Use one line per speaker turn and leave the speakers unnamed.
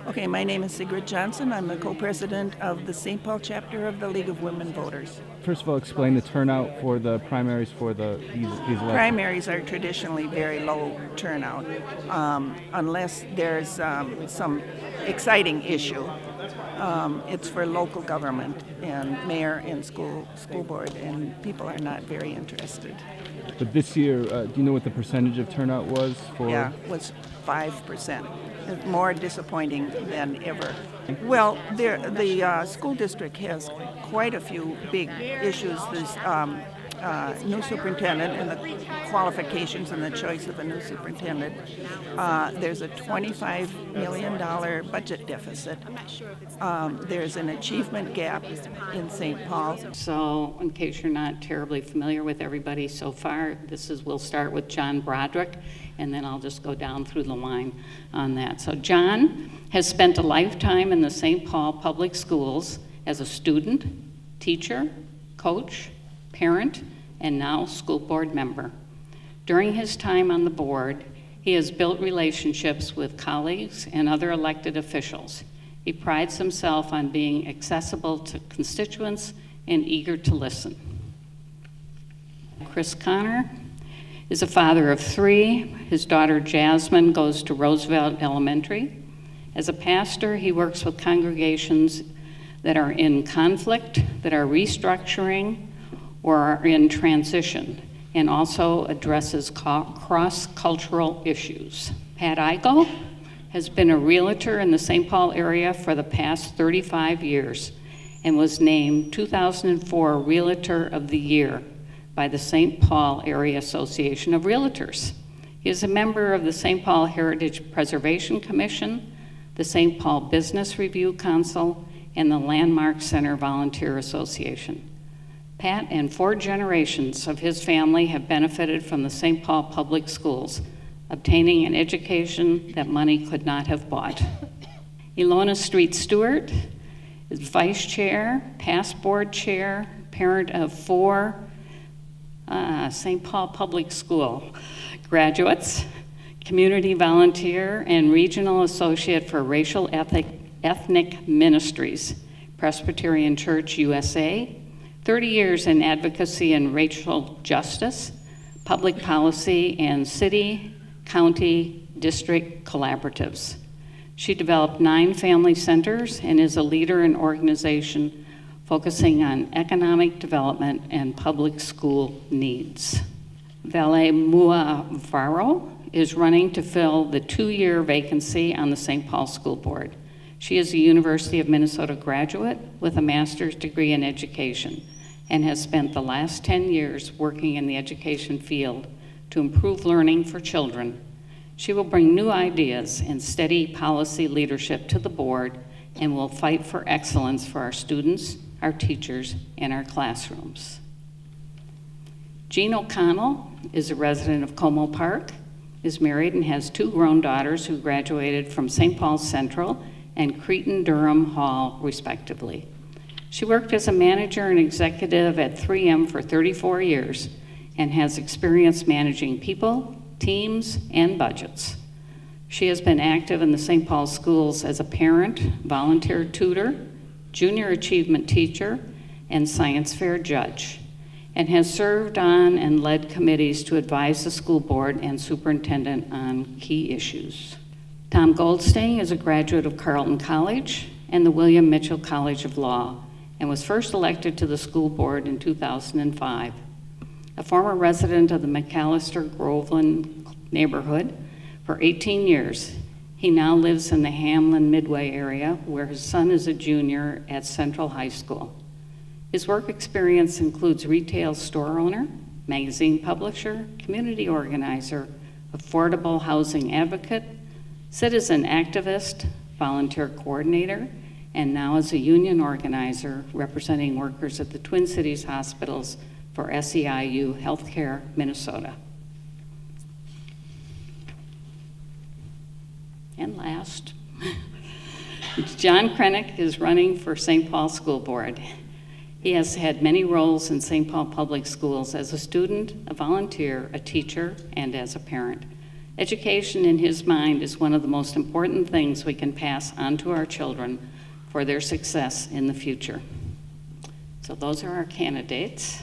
Okay, my name is Sigrid Johnson. I'm the co-president of the St. Paul chapter of the League of Women Voters.
First of all, explain the turnout for the primaries for these elections.
Primaries are traditionally very low turnout, unless there's some exciting issue. It's for local government and mayor and school board, and people are not very interested.
But this year, do you know what the percentage of turnout was for?
Yeah, it was 5%. More disappointing than ever. Well, the school district has quite a few big issues. This new superintendent and the qualifications and the choice of a new superintendent. There's a $25 million budget deficit. There's an achievement gap in St. Paul.
So, in case you're not terribly familiar with everybody so far, we'll start with John Brodrick, and then I'll just go down through the line on that. So John has spent a lifetime in the St. Paul Public Schools as a student, teacher, coach, parent, and now school board member. During his time on the board, he has built relationships with colleagues and other elected officials. He prides himself on being accessible to constituents and eager to listen. Chris Connor is a father of 3. His daughter Jasmine goes to Roosevelt Elementary. As a pastor, he works with congregations that are in conflict, that are restructuring, or are in transition, and also addresses cross-cultural issues. Pat Eichel has been a realtor in the St. Paul area for the past 35 years and was named 2004 Realtor of the Year by the St. Paul Area Association of Realtors. He is a member of the St. Paul Heritage Preservation Commission, the St. Paul Business Review Council, and the Landmark Center Volunteer Association. Pat and 4 generations of his family have benefited from the St. Paul Public Schools, obtaining an education that money could not have bought. Elona Street-Stewart is vice chair, past board chair, parent of 4 St. Paul Public School graduates, community volunteer, and regional associate for Racial Ethnic Ministries, Presbyterian Church USA, 30 years in advocacy and racial justice, public policy, and city, county, district collaboratives. She developed 9 family centers and is a leader in organization focusing on economic development and public school needs. Vallay Varro is running to fill the 2-year vacancy on the St. Paul School Board. She is a University of Minnesota graduate with a master's degree in education and has spent the last 10 years working in the education field to improve learning for children. She will bring new ideas and steady policy leadership to the board and will fight for excellence for our students, our teachers, and our classrooms. Jean O'Connell is a resident of Como Park, is married and has 2 grown daughters who graduated from St. Paul Central and Cretin-Durham Hall, respectively. She worked as a manager and executive at 3M for 34 years and has experience managing people, teams, and budgets. She has been active in the St. Paul schools as a parent, volunteer tutor, junior achievement teacher, and science fair judge, and has served on and led committees to advise the school board and superintendent on key issues. Tom Goldstein is a graduate of Carleton College and the William Mitchell College of Law, and was first elected to the school board in 2005. A former resident of the McAllister Groveland neighborhood for 18 years, he now lives in the Hamlin Midway area, where his son is a junior at Central High School. His work experience includes retail store owner, magazine publisher, community organizer, affordable housing advocate, citizen activist, volunteer coordinator, and now as a union organizer representing workers at the Twin Cities Hospitals for SEIU Healthcare Minnesota. And last, John Krenick is running for St. Paul School Board. He has had many roles in St. Paul Public Schools as a student, a volunteer, a teacher, and as a parent. Education, in his mind, is one of the most important things we can pass on to our children for their success in the future. So those are our candidates.